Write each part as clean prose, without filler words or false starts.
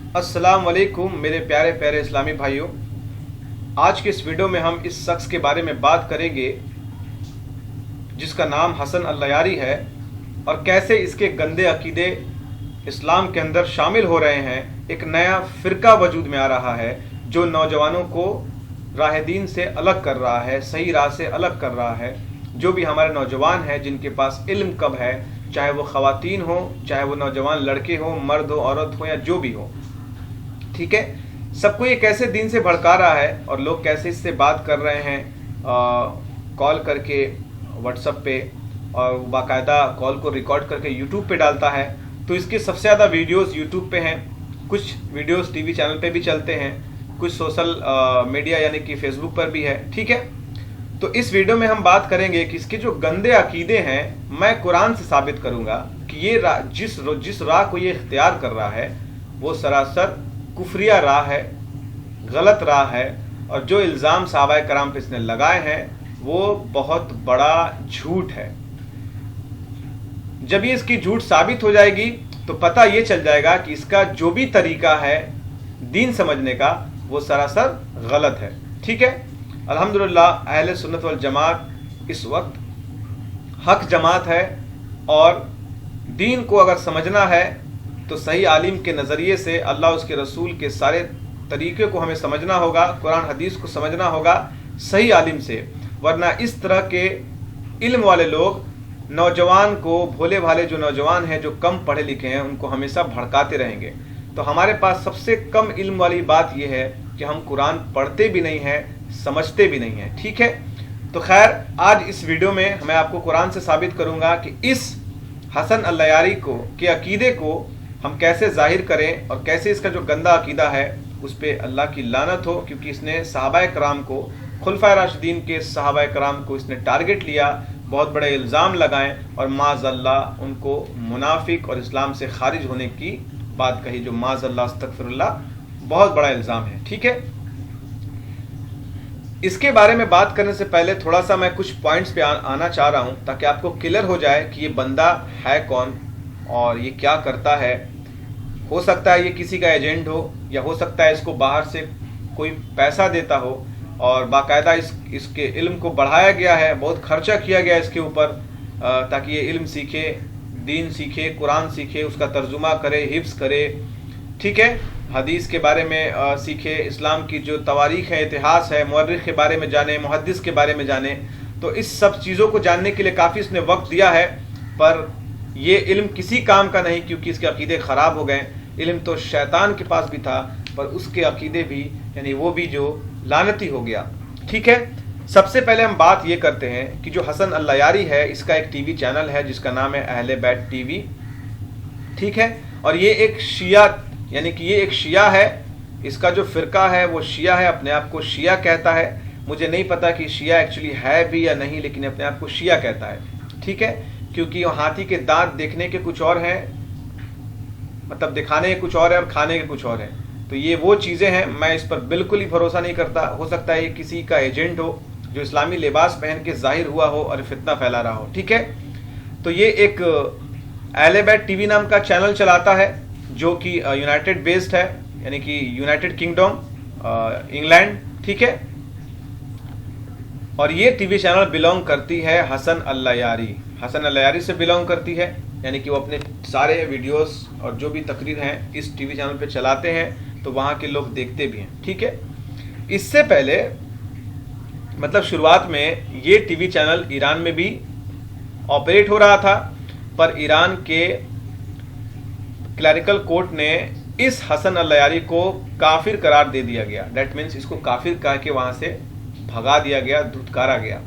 अस्सलाम वालेकुम मेरे प्यारे प्यारे इस्लामी भाइयों। आज के इस वीडियो में हम इस शख्स के बारे में बात करेंगे जिसका नाम हसन अल-लयारी है और कैसे इसके गंदे अकीदे इस्लाम के अंदर शामिल हो रहे हैं। एक नया फ़िरका वजूद में आ रहा है जो नौजवानों को राह दीन से अलग कर रहा है, सही राह से अलग कर रहा है। जो भी हमारे नौजवान हैं जिनके पास इल्म कम है, चाहे वो ख़वातीन हो, चाहे वो नौजवान लड़के हो, मर्द हो, औरत हो या जो भी हो, ठीक है, सबको ये कैसे दीन से भड़का रहा है और लोग कैसे इससे बात कर रहे हैं कॉल करके व्हाट्सएप पे, और बाकायदा कॉल को रिकॉर्ड करके यूट्यूब पे डालता है। तो इसके सबसे ज़्यादा वीडियोस यूट्यूब पे हैं, कुछ वीडियोस टीवी चैनल पे भी चलते हैं, कुछ सोशल मीडिया यानी कि फेसबुक पर भी है, ठीक है। तो इस वीडियो में हम बात करेंगे कि इसके जो गंदे अकीदे हैं, मैं कुरान से साबित करूंगा कि ये जिस राह को ये इख्तियार कर रहा है वो सरासर कुफरिया राह है, गलत राह है, और जो इल्ज़ाम सहाबाए कराम पे इसने लगाए हैं वो बहुत बड़ा झूठ है। जब ये इसकी झूठ साबित हो जाएगी तो पता ये चल जाएगा कि इसका जो भी तरीका है दीन समझने का वो सरासर गलत है, ठीक है। अल्हम्दुलिल्लाह अहले सुन्नत वल जमात इस वक्त हक जमात है, और दीन को अगर समझना है तो सही आलिम के नज़रिए से अल्लाह उसके रसूल के सारे तरीक़े को हमें समझना होगा, कुरान हदीस को समझना होगा सही आलिम से। वरना इस तरह के इल्म वाले लोग नौजवान को, भोले भाले जो नौजवान हैं जो कम पढ़े लिखे हैं, उनको हमेशा भड़काते रहेंगे। तो हमारे पास सबसे कम इल्म वाली बात यह है कि हम कुरान पढ़ते भी नहीं हैं, समझते भी नहीं हैं, ठीक है। तो खैर, आज इस वीडियो में मैं आपको कुरान से साबित करूंगा कि इस हसन अल-लयारी को के अकीदे को हम कैसे जाहिर करें और कैसे इसका जो गंदा अकीदा है उस पर अल्लाह की लानत हो, क्योंकि इसने सहाबाए कराम को, खुलफाए राशिदीन के सहाबाए कराम को इसने टारगेट लिया, बहुत बड़े इल्ज़ाम लगाएं और माज़अल्लाह उनको मुनाफिक और इस्लाम से खारिज होने की बात कही, जो माज़अल्लाह अस्तगफिरुल्लाह बहुत बड़ा इल्ज़ाम है, ठीक है। इसके बारे में बात करने से पहले थोड़ा सा मैं कुछ पॉइंट्स पे आना चाह रहा हूँ ताकि आपको क्लियर हो जाए कि ये बंदा है कौन और ये क्या करता है। हो सकता है ये किसी का एजेंट हो, या हो सकता है इसको बाहर से कोई पैसा देता हो और बाकायदा इसके इल्म को बढ़ाया गया है, बहुत खर्चा किया गया इसके ऊपर ताकि ये इल्म सीखे, दीन सीखे, कुरान सीखे, उसका तर्जुमा करे, हिफ्ज़ करे, ठीक है, हदीस के बारे में सीखे, इस्लाम की जो तवारीख़ है, इतिहास है, मुअर्रिख़ के बारे में जाने, मुहद्दिस के बारे में जाने। तो इस सब चीज़ों को जानने के लिए काफ़ी इसने वक्त दिया है, पर ये इल्म किसी काम का नहीं, क्योंकि इसके अकीदे ख़राब हो गए। इल्म तो शैतान के पास भी था, पर उसके अकीदे भी, यानी वो भी जो लानती हो गया, ठीक है। सबसे पहले हम बात ये करते हैं कि जो हसन अल-लयारी है, इसका एक टीवी चैनल है जिसका नाम है अहले बैत टीवी, ठीक है। और ये एक शिया, यानी कि ये एक शिया है, इसका जो फ़िरका है वो शिया है, अपने आप को शिया कहता है। मुझे नहीं पता कि शिया एक्चुअली है भी या नहीं, लेकिन अपने आप को शिया कहता है, ठीक है। क्योंकि हाथी के दांत देखने के कुछ और हैं, मतलब दिखाने के कुछ और है और खाने के कुछ और है। तो ये वो चीज़ें हैं, मैं इस पर बिल्कुल ही भरोसा नहीं करता। हो सकता है ये किसी का एजेंट हो जो इस्लामी लिबास पहन के जाहिर हुआ हो और फितना फैला रहा हो, ठीक है। तो ये एक अहले बैत टीवी नाम का चैनल चलाता है जो कि यूनाइटेड बेस्ड है, यानी कि यूनाइटेड किंगडम, इंग्लैंड, ठीक है। और ये टीवी चैनल बिलोंग करती है हसन अल-लयारी, हसन अल-लयारी से बिलोंग करती है, यानी कि वो अपने सारे वीडियोस और जो भी तकरीर हैं इस टीवी चैनल पे चलाते हैं, तो वहाँ के लोग देखते भी हैं, ठीक है। इससे पहले, मतलब शुरुआत में ये टीवी चैनल ईरान में भी ऑपरेट हो रहा था, पर ईरान के क्लैरिकल कोर्ट ने इस हसन अल-लयारी को काफिर करार दे दिया गया। डेट मीन्स इसको काफिर कह के वहाँ से भगा दिया गया, धुतकारा गया।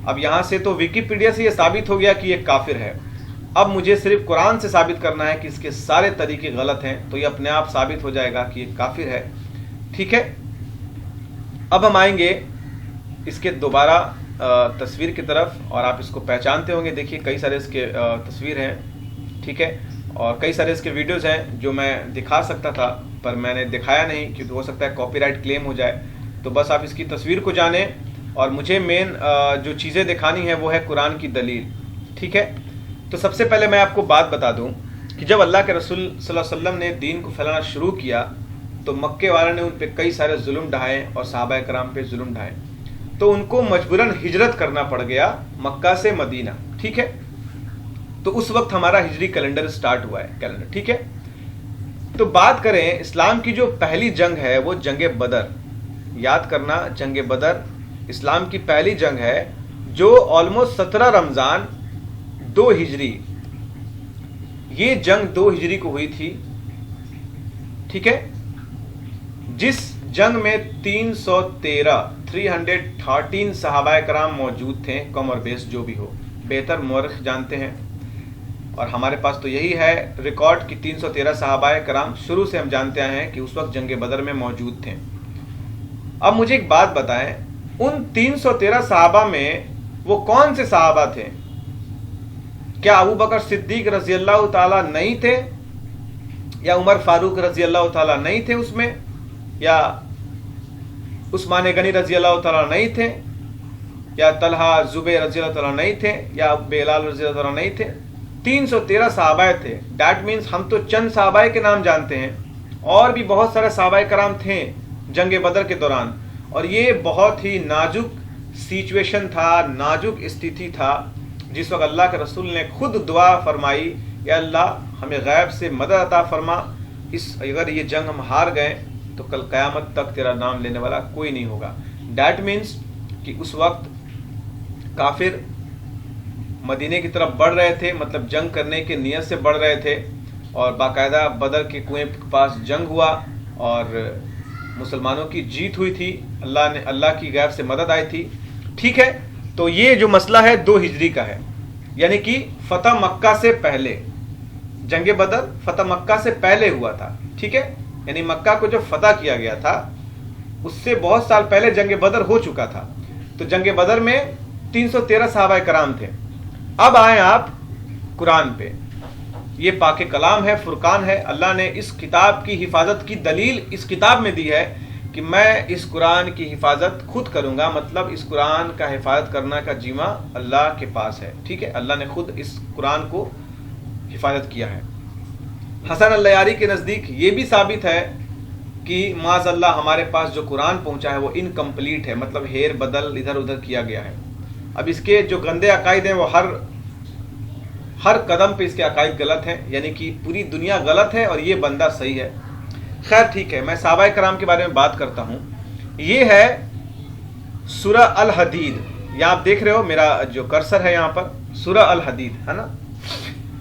अब यहाँ से तो विकिपीडिया से ये साबित हो गया कि ये काफिर है। अब मुझे सिर्फ कुरान से साबित करना है कि इसके सारे तरीके गलत हैं, तो ये अपने आप साबित हो जाएगा कि ये काफिर है, ठीक है। अब हम आएंगे इसके दोबारा तस्वीर की तरफ, और आप इसको पहचानते होंगे। देखिए कई सारे इसके तस्वीर हैं, ठीक है, और कई सारे इसके वीडियोस हैं जो मैं दिखा सकता था पर मैंने दिखाया नहीं, क्योंकि हो सकता है कॉपीराइट क्लेम हो जाए। तो बस आप इसकी तस्वीर को जानें, और मुझे मेन जो चीज़ें दिखानी है वो है कुरान की दलील, ठीक है। तो सबसे पहले मैं आपको बात बता दूं कि जब अल्लाह के रसूल सल्लल्लाहु अलैहि वसल्लम ने दीन को फैलाना शुरू किया तो मक्के वालों ने उन पे कई सारे जुल्म ढाए और सहाबा कराम पे जुल्म ढाए, तो उनको मजबूरन हिजरत करना पड़ गया मक्का से मदीना। ठीक है, तो उस वक्त हमारा हिजरी कैलेंडर स्टार्ट हुआ है, कैलेंडर। ठीक है, तो बात करें इस्लाम की जो पहली जंग है वो जंग बदर। याद करना, जंग बदर इस्लाम की पहली जंग है जो ऑलमोस्ट 17 रमजान 2 हिजरी, ये जंग 2 हिजरी को हुई थी। ठीक है, जिस जंग में 313 सहाबाए कराम मौजूद थे, कम और बेस जो भी हो, बेहतर मौरख जानते हैं, और हमारे पास तो यही है रिकॉर्ड कि 313 सहाबाए कराम शुरू से हम जानते आए हैं कि उस वक्त जंग बदर में मौजूद थे। अब मुझे एक बात बताएं, उन 313 सहाबा में वो कौन से सहाबा थे? क्या अबू बकर सिद्दीक रजी अल्लाह ताला नहीं थे, या उमर फारूक रजी अल्लाह ताला नहीं थे उसमें, या उस्मान गनी रजी अल्लाह ताला नहीं थे, या तलहा जुबैर रजी अल्लाह ताला नहीं थे, या बेलाल रजी अल्लाह ताला नहीं थे? 313 सहाबाए थे। दैट मीन्स हम तो चंद सहाबाए के नाम जानते हैं, और भी बहुत सारे सहाबाए कराम थे जंग बदर के दौरान, और ये बहुत ही नाजुक सिचुएशन था, नाजुक स्थिति था, जिस वक्त अल्लाह के रसूल ने खुद दुआ फरमाई, या अल्लाह हमें गैब से मदद अता फरमा, अगर ये जंग हम हार गए तो कल क़यामत तक तेरा नाम लेने वाला कोई नहीं होगा। डैट मीन्स कि उस वक्त काफिर मदीने की तरफ बढ़ रहे थे, मतलब जंग करने के नियत से बढ़ रहे थे, और बाकायदा बदर के कुएं के पास जंग हुआ और मुसलमानों की जीत हुई थी, अल्लाह की गैब से मदद आई थी। ठीक है, तो ये जो मसला है 2 हिजरी का है, यानी कि फतह मक्का से पहले, जंग बदर फतह मक्का से पहले हुआ था। ठीक है, यानी मक्का को जब फतह किया गया था उससे बहुत साल पहले जंग बदर हो चुका था। तो जंग बदर में 313 सहाबाए कराम थे। अब आए आप कुरान पे, ये पाके कलाम है, फुरकान है। अल्लाह ने इस किताब की हिफाजत की दलील इस किताब में दी है कि मैं इस कुरान की हिफाजत खुद करूंगा, मतलब इस कुरान का हिफाजत करना का जिम्मा अल्लाह के पास है। ठीक है, अल्लाह ने खुद इस कुरान को हिफाजत किया है। हसन अल-लयारी के नज़दीक ये भी साबित है कि माज़अल्लाह हमारे पास जो कुरान पहुंचा है वो इनकम्प्लीट है, मतलब हेर बदल इधर उधर किया गया है। अब इसके जो गंदे अकायद हैं वो हर कदम पे इसके अकायद गलत हैं, यानी कि पूरी दुनिया गलत है और ये बंदा सही है। खैर ठीक है, मैं सहाबाए कराम के बारे में बात करता हूँ। ये है सूरह अल हदीद, यहाँ आप देख रहे हो मेरा जो कर्सर है यहाँ पर, सूरह अल हदीद है ना,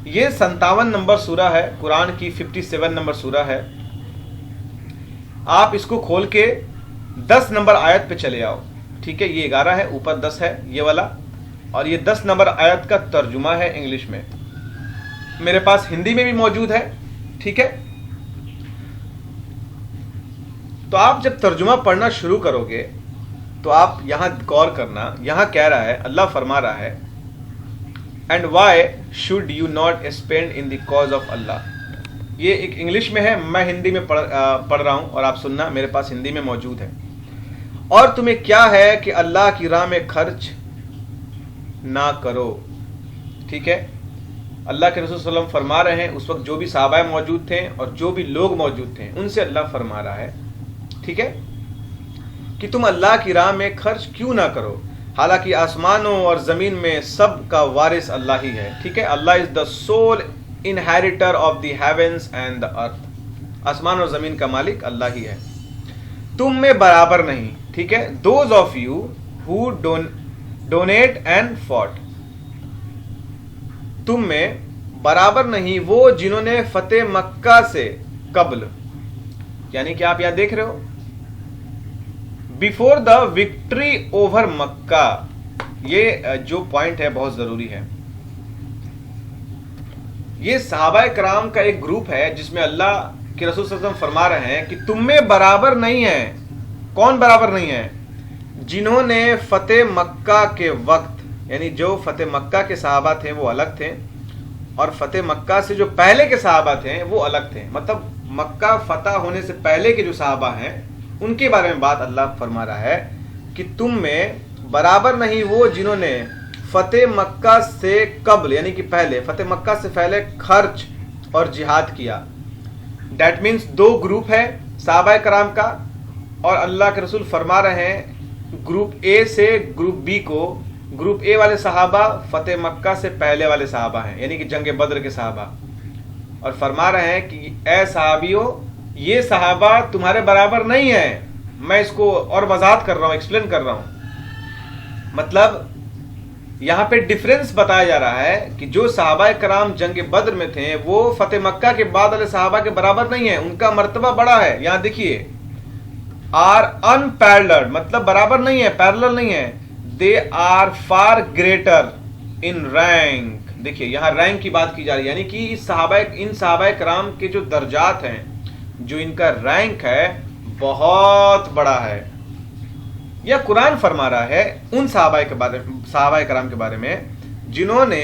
ये 57 नंबर सूरह है, कुरान की 57 नंबर सूरह है। आप इसको खोल के 10 नंबर आयत पे चले आओ। ठीक है, ये 11 है, ऊपर 10 है ये वाला, और ये 10 नंबर आयत का तर्जुमा है इंग्लिश में, मेरे पास हिंदी में भी मौजूद है। ठीक है, तो आप जब तर्जुमा पढ़ना शुरू करोगे तो आप यहां गौर करना, यहां कह रहा है, अल्लाह फरमा रहा है, and why should you not spend in the cause of Allah. ये एक इंग्लिश में है, मैं हिंदी में पढ़ रहा हूं और आप सुनना, मेरे पास हिंदी में मौजूद है। और तुम्हें क्या है कि अल्लाह की राह में खर्च ना करो। ठीक है, अल्लाह के रसूल सल्लल्लाहु अलैहि वसल्लम फरमा रहे हैं, उस वक्त जो भी सहाबा मौजूद थे और जो भी लोग मौजूद थे उनसे अल्लाह फरमा रहा है, ठीक है, कि तुम अल्लाह की राह में खर्च क्यों ना करो, हालांकि आसमानों और जमीन में सब का वारिस अल्लाह ही है। ठीक है, Allah is the sole inheritor of the heavens and the earth. आसमान और जमीन का मालिक अल्लाह ही है, तुम में बराबर नहीं। ठीक है, those of you who donate and fought, तुम में बराबर नहीं वो जिन्होंने फतेह मक्का से कब्ल, यानी कि आप यहां देख रहे हो बिफोर द विक्ट्री ओवर मक्का, ये जो पॉइंट है बहुत जरूरी है। ये सहाबाए कराम का एक ग्रुप है जिसमें अल्लाह के रसूल सल्लल्लाहु अलैहि वसल्लम फरमा रहे हैं कि तुम में बराबर नहीं है। कौन बराबर नहीं है? जिन्होंने फतेह मक्का के वक्त, यानी जो फतेह मक्का के सहाबा थे वो अलग थे, और फतेह मक्का से जो पहले के सहाबा थे वो अलग थे। मतलब मक्का फतह होने से पहले के जो सहाबा हैं उनके बारे में बात अल्लाह फरमा रहा है कि तुम में बराबर नहीं वो जिन्होंने फतेह मक्का से कब्ल, यानी कि पहले, फतेह मक्का से पहले खर्च और जिहाद किया। डेट मीन्स दो ग्रुप है सहाबाए कराम का, और अल्लाह के रसूल फरमा रहे हैं ग्रुप ए से ग्रुप बी को, ग्रुप ए वाले सहाबा फतेह मक्का से पहले वाले सहाबा हैं, यानी कि जंग बद्र के सहाबा, और फरमा रहे हैं कि ए सहाबियों, ये सहाबा तुम्हारे बराबर नहीं है। मैं इसको और वजाहत कर रहा हूं, एक्सप्लेन कर रहा हूं। मतलब यहां पे डिफरेंस बताया जा रहा है कि जो सहाबाए कराम जंग बद्र में थे वो फतेह मक्का के बाद वाले सहाबा के बराबर नहीं है, उनका मर्तबा बड़ा है। यहां देखिए, आर अनपैरेलल, मतलब बराबर नहीं है, पैरेलल नहीं है। They are far greater in rank. देखिए यहां रैंक की बात की जा रही है, यानी कि इन सहाबाए कराम के जो दर्जात हैं, जो इनका रैंक है, बहुत बड़ा है। यह कुरान फरमा रहा है उन सहाबाए कराम के बारे में जिन्होंने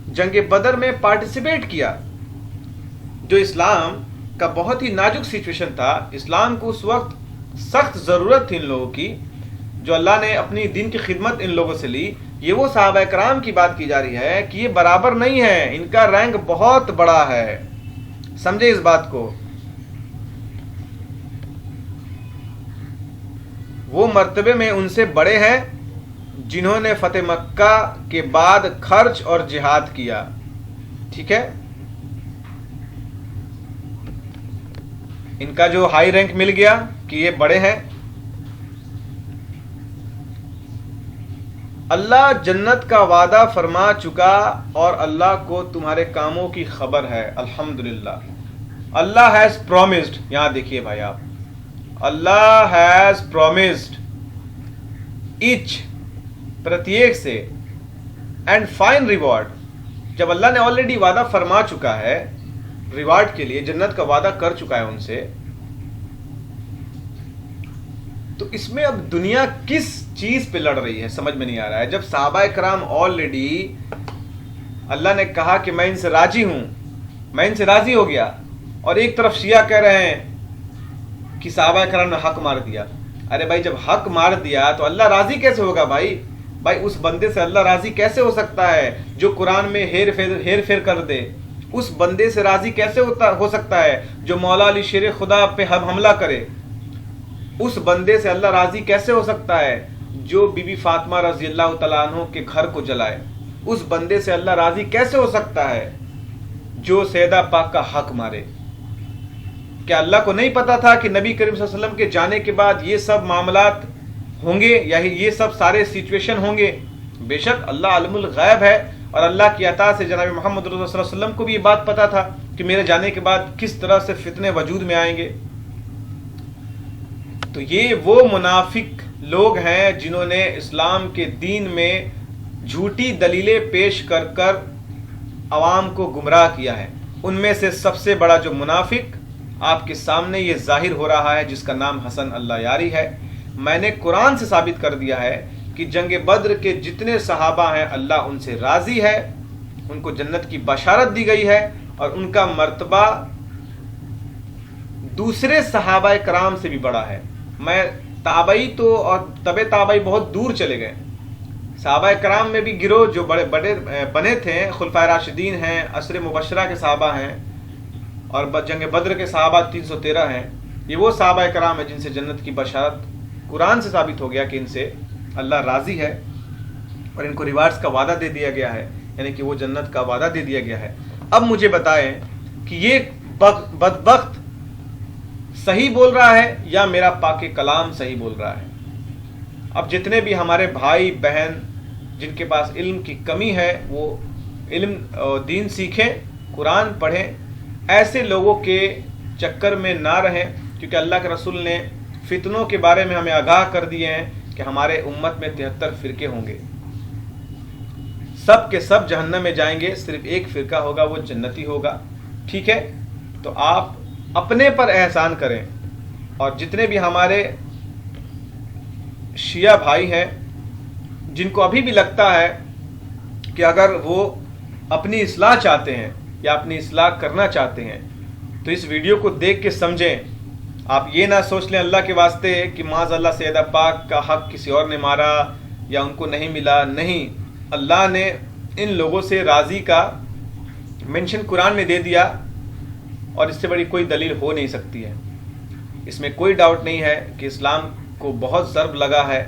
जंग बदर में पार्टिसिपेट किया। जो इस्लाम का बहुत ही नाजुक सिचुएशन था, इस्लाम को उस वक्त सख्त जरूरत थी इन लोगों की, जो अल्लाह ने अपनी दीन की खिदमत इन लोगों से ली। ये वो सहाबाए कराम की बात की जा रही है कि ये बराबर नहीं है, इनका रैंक बहुत बड़ा है। समझे इस बात को। वो मर्तबे में उनसे बड़े हैं जिन्होंने फतेह मक्का के बाद खर्च और जिहाद किया। ठीक है, इनका जो हाई रैंक मिल गया कि ये बड़े हैं। अल्लाह जन्नत का वादा फरमा चुका और अल्लाह को तुम्हारे कामों की खबर है। अल्हम्दुलिल्लाह, अल्लाह हैज प्रॉमिस्ड। यहां देखिए भाई आप, अल्लाह हैज प्रॉमिस्ड ईच, प्रत्येक से, एंड फाइन रिवॉर्ड। जब अल्लाह ने ऑलरेडी वादा फरमा चुका है रिवार्ड के लिए, जन्नत का वादा कर चुका है उनसे, तो इसमें अब दुनिया किस चीज पे लड़ रही है समझ में नहीं आ रहा है। जब सहाबाए कराम ऑलरेडी अल्लाह ने कहा कि मैं इनसे राजी हूं, मैं इनसे राजी हो गया, और एक तरफ शिया कह रहे हैं कि सहाबाए कराम ने हक मार दिया। अरे भाई, जब हक मार दिया तो अल्लाह राजी कैसे होगा भाई? भाई उस बंदे से अल्लाह राजी कैसे हो सकता है जो कुरान में हेर फेर कर दे? उस बंदे से राजी कैसे हो सकता है जो मौला अली शेर खुदा पे हमला करे? उस बंदे से अल्लाह राजी कैसे हो सकता है जो बीबी फातिमा रजी अल्लाह तआला अन्हा के घर को जलाए? उस बंदे से अल्लाह राजी कैसे हो सकता है जो सैयदा पाक का हक मारे? क्या अल्लाह को नहीं पता था कि नबी करीम सल्लल्लाहु अलैहि वसल्लम के जाने के बाद ये सब मामलात होंगे या ये सब सारे सिचुएशन होंगे? बेशक अल्लाह आलिमुल गैब है, और अल्लाह की अता से जनाब मोहम्मद सल्लल्लाहु अलैहि वसल्लम को भी ये बात पता था कि मेरे जाने के बाद किस तरह से फितने वजूद में आएंगे। तो ये वो मुनाफिक लोग हैं जिन्होंने इस्लाम के दीन में झूठी दलीलें पेश कर कर अवाम को गुमराह किया है। उनमें से सबसे बड़ा जो मुनाफिक आपके सामने ये जाहिर हो रहा है, जिसका नाम हसन अल्लाह यारी है। मैंने कुरान से साबित कर दिया है कि जंग बद्र के जितने सहाबा हैं अल्लाह उनसे राजी है, उनको जन्नत की बशारत दी गई है, और उनका मर्तबा दूसरे सहाबाए कराम से भी बड़ा है। मैं ताबई तो और तबे ताबई बहुत दूर चले गए। सहाबाए कराम में भी गिरोह जो बड़े बड़े बने थे, खुलफाए राशिदीन हैं, असरे मुबशरा के सहाबा हैं, और जंग बद्र के सहाबा 313 हैं। ये वो सहाबाए कराम है जिनसे जन्नत की बशारत कुरान से साबित हो गया कि इनसे अल्लाह राजी है और इनको रिवार्ड्स का वादा दे दिया गया है, यानी कि वो जन्नत का वादा दे दिया गया है। अब मुझे बताएं कि ये बदबख्त सही बोल रहा है या मेरा पाके कलाम सही बोल रहा है? अब जितने भी हमारे भाई बहन जिनके पास इल्म की कमी है वो इल्म दीन सीखें, कुरान पढ़ें, ऐसे लोगों के चक्कर में ना रहें, क्योंकि अल्लाह के रसूल ने फितनों के बारे में हमें आगाह कर दिए हैं कि हमारे उम्मत में 73 फिरके होंगे, सब के सब जहन्नम में जाएंगे, सिर्फ एक फिरका होगा वो जन्नती होगा। ठीक है, तो आप अपने पर एहसान करें, और जितने भी हमारे शिया भाई हैं जिनको अभी भी लगता है कि अगर वो अपनी इस्लाह चाहते हैं या अपनी इस्लाह करना चाहते हैं तो इस वीडियो को देख के समझें। आप ये ना सोच लें अल्लाह के वास्ते कि माज़अल्लाह सैयदा पाक का हक किसी और ने मारा या उनको नहीं मिला। नहीं, अल्लाह ने इन लोगों से राज़ी का मेंशन कुरान में दे दिया اور اس سے بڑی کوئی دلیل ہو نہیں سکتی ہے۔ اس میں کوئی ڈاؤٹ نہیں ہے کہ اسلام کو بہت ضرب لگا ہے،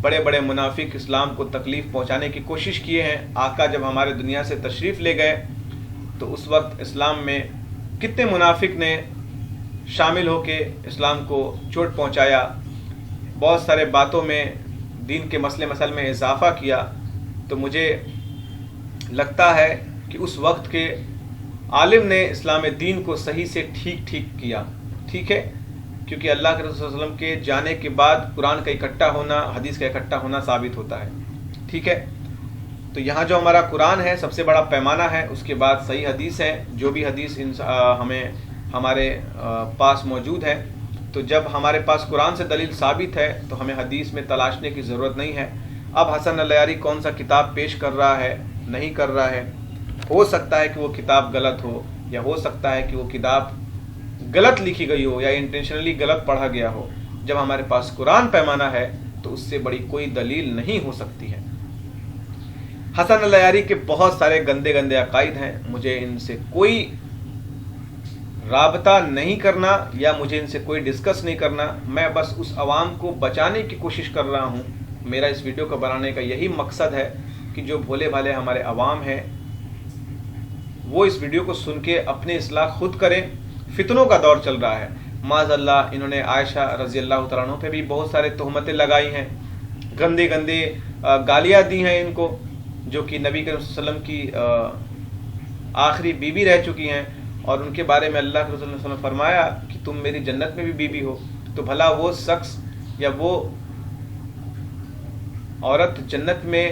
بڑے بڑے منافق اسلام کو تکلیف پہنچانے کی کوشش کیے ہیں۔ آقا جب ہمارے دنیا سے تشریف لے گئے تو اس وقت اسلام میں کتنے منافق نے شامل ہو کے اسلام کو چوٹ پہنچایا، بہت سارے باتوں میں دین کے مسئلے مسائل میں اضافہ کیا۔ تو مجھے لگتا ہے کہ اس وقت کے عالم نے اسلام دین کو صحیح سے ٹھیک کیا، ٹھیک ہے، کیونکہ اللہ کے رسول صلی اللہ علیہ وسلم کے جانے کے بعد قرآن کا اکٹھا ہونا، حدیث کا اکٹھا ہونا ثابت ہوتا ہے، ٹھیک ہے۔ تو یہاں جو ہمارا قرآن ہے سب سے بڑا پیمانہ ہے، اس کے بعد صحیح حدیث ہے، جو بھی حدیث ہمیں ہمارے پاس موجود ہے۔ تو جب ہمارے پاس قرآن سے دلیل ثابت ہے تو ہمیں حدیث میں تلاشنے کی ضرورت نہیں ہے۔ اب حسن العیاری کون سا کتاب پیش کر رہا ہے، نہیں کر رہا ہے، ہو سکتا ہے کہ وہ کتاب غلط ہو، یا ہو سکتا ہے کہ وہ کتاب غلط لکھی گئی ہو، یا انٹینشنلی غلط پڑھا گیا ہو۔ جب ہمارے پاس قرآن پیمانہ ہے تو اس سے بڑی کوئی دلیل نہیں ہو سکتی ہے۔ حسن العیاری کے بہت سارے گندے گندے عقائد ہیں، مجھے ان سے کوئی رابطہ نہیں کرنا یا مجھے ان سے کوئی ڈسکس نہیں کرنا، میں بس اس عوام کو بچانے کی کوشش کر رہا ہوں۔ میرا اس ویڈیو کو بنانے کا یہی مقصد ہے کہ جو بھولے بھالے ہمارے عوام ہیں وہ اس ویڈیو کو سن کے اپنی اصلاح خود کریں۔ فتنوں کا دور چل رہا ہے، معاذ اللہ انہوں نے عائشہ رضی اللہ تعالیٰ عنہ پہ بھی بہت سارے تہمتیں لگائی ہیں، گندے گندے گالیاں دی ہیں ان کو، جو کہ نبی کریم صلی اللہ علیہ وسلم کی آخری بیوی رہ چکی ہیں، اور ان کے بارے میں اللہ کے رسول صلی اللہ علیہ وسلم نے فرمایا کہ تم میری جنت میں بھی بیوی ہو۔ تو بھلا وہ شخص یا وہ عورت جنت میں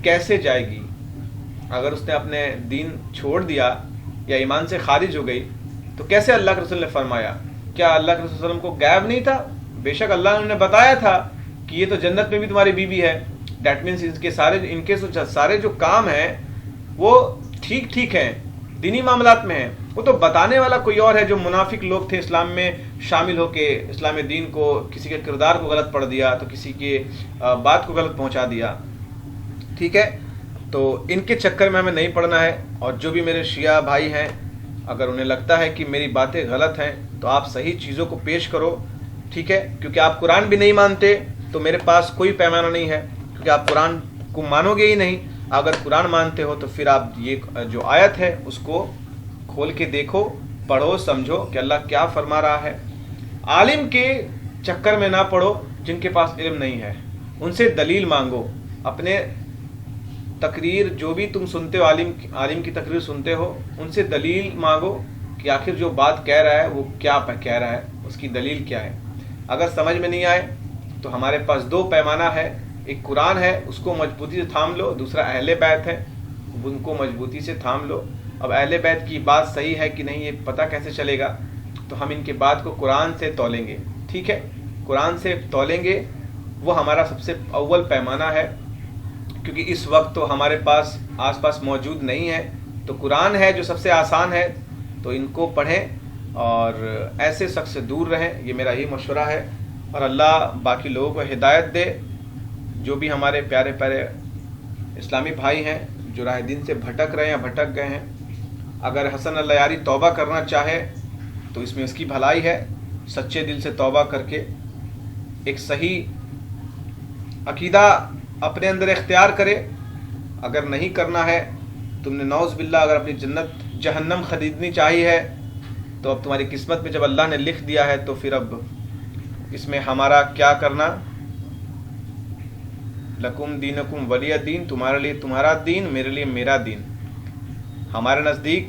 کیسے جائے گی؟ اگر اس نے اپنے دین چھوڑ دیا یا ایمان سے خارج ہو گئی تو کیسے اللہ کے رسول نے فرمایا؟ کیا اللہ کے رسول صلی اللہ علیہ وسلم کو غائب نہیں تھا؟ بے شک اللہ نے بتایا تھا کہ یہ تو جنت میں بھی تمہاری بیوی ہے۔ دیٹ مینس ان کے سارے جو کام ہیں وہ ٹھیک ہیں، دینی معاملات میں ہیں۔ وہ تو بتانے والا کوئی اور ہے، جو منافق لوگ تھے اسلام میں شامل ہو کے اسلام دین کو، کسی کے کردار کو غلط پڑھ دیا تو کسی کے بات کو غلط پہنچا دیا، ٹھیک ہے۔ تو ان کے چکر میں ہمیں نہیں پڑنا ہے۔ اور جو بھی میرے شیعہ بھائی ہیں، اگر انہیں لگتا ہے کہ میری باتیں غلط ہیں تو آپ صحیح چیزوں کو پیش کرو، ٹھیک ہے، کیونکہ آپ قرآن بھی نہیں مانتے تو میرے پاس کوئی پیمانہ نہیں ہے، کیونکہ آپ قرآن کو مانو گے ہی نہیں۔ اگر قرآن مانتے ہو تو پھر آپ یہ جو آیت ہے اس کو کھول کے دیکھو، پڑھو، سمجھو کہ اللہ کیا فرما رہا ہے۔ عالم کے چکر میں نہ پڑو جن کے پاس علم نہیں ہے، ان سے دلیل مانگو۔ اپنے تقریر جو بھی تم سنتے ہو، عالم کی تقریر سنتے ہو، ان سے دلیل مانگو کہ آخر جو بات کہہ رہا ہے وہ کیا کہہ رہا ہے، اس کی دلیل کیا ہے۔ اگر سمجھ میں نہیں آئے تو ہمارے پاس دو پیمانہ ہے، ایک قرآن ہے اس کو مضبوطی سے تھام لو، دوسرا اہل بیت ہے ان کو مضبوطی سے تھام لو۔ اب اہل بیت کی بات صحیح ہے کہ نہیں یہ پتہ کیسے چلے گا؟ تو ہم ان کے بات کو قرآن سے تولیں گے، ٹھیک ہے، قرآن سے تولیں گے، وہ ہمارا سب سے اول پیمانہ ہے، کیونکہ اس وقت تو ہمارے پاس آس پاس موجود نہیں ہے۔ تو قرآن ہے جو سب سے آسان ہے، تو ان کو پڑھیں اور ایسے شخص سے دور رہیں، یہ میرا یہی مشورہ ہے۔ اور اللہ باقی لوگوں کو ہدایت دے، جو بھی ہمارے پیارے پیارے اسلامی بھائی ہیں جو راہ دین سے بھٹک رہے ہیں یا بھٹک گئے ہیں، اگر حسن العیاری توبہ کرنا چاہے تو اس میں اس کی بھلائی ہے، سچے دل سے توبہ کر کے ایک صحیح عقیدہ اپنے اندر اختیار کرے۔ اگر نہیں کرنا ہے، تم نے نعوذ باللہ اگر اپنی جنت جہنم خریدنی چاہی ہے تو اب تمہاری قسمت میں جب اللہ نے لکھ دیا ہے تو پھر اب اس میں ہمارا کیا کرنا؟ لکم دینکم ولی دین، تمہارے لیے تمہارا دین، میرے لیے میرا دین۔ ہمارے نزدیک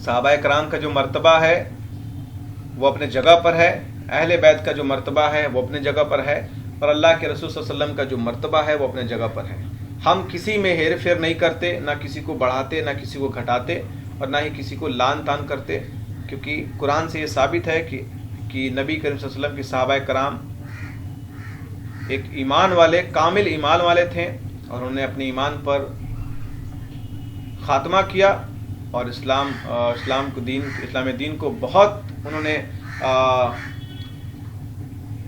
صحابہ کرام کا جو مرتبہ ہے وہ اپنے جگہ پر ہے، اہل بیت کا جو مرتبہ ہے وہ اپنے جگہ پر ہے، اور اللہ کے رسول صلی اللہ علیہ وسلم کا جو مرتبہ ہے وہ اپنے جگہ پر ہے۔ ہم کسی میں ہیر پھیر نہیں کرتے، نہ کسی کو بڑھاتے نہ کسی کو گھٹاتے، اور نہ ہی کسی کو لان تان کرتے، کیونکہ قرآن سے یہ ثابت ہے کہ نبی کریم صلی اللہ علیہ وسلم کے صحابہ کرام ایک ایمان والے، کامل ایمان والے تھے، اور انہوں نے اپنے ایمان پر خاتمہ کیا، اور اسلام دین کو بہت انہوں نے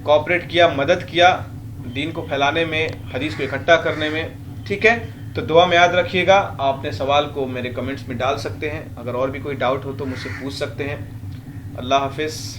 کوآپریٹ کیا، مدد کیا دین کو پھیلانے میں، حدیث کو اکٹھا کرنے میں، ٹھیک ہے۔ تو دعا میں یاد رکھیے گا. آپ اپنے سوال کو میرے کمنٹس میں ڈال سکتے ہیں. اگر اور بھی کوئی ڈاؤٹ ہو تو مجھ سے پوچھ سکتے ہیں. اللہ حافظ.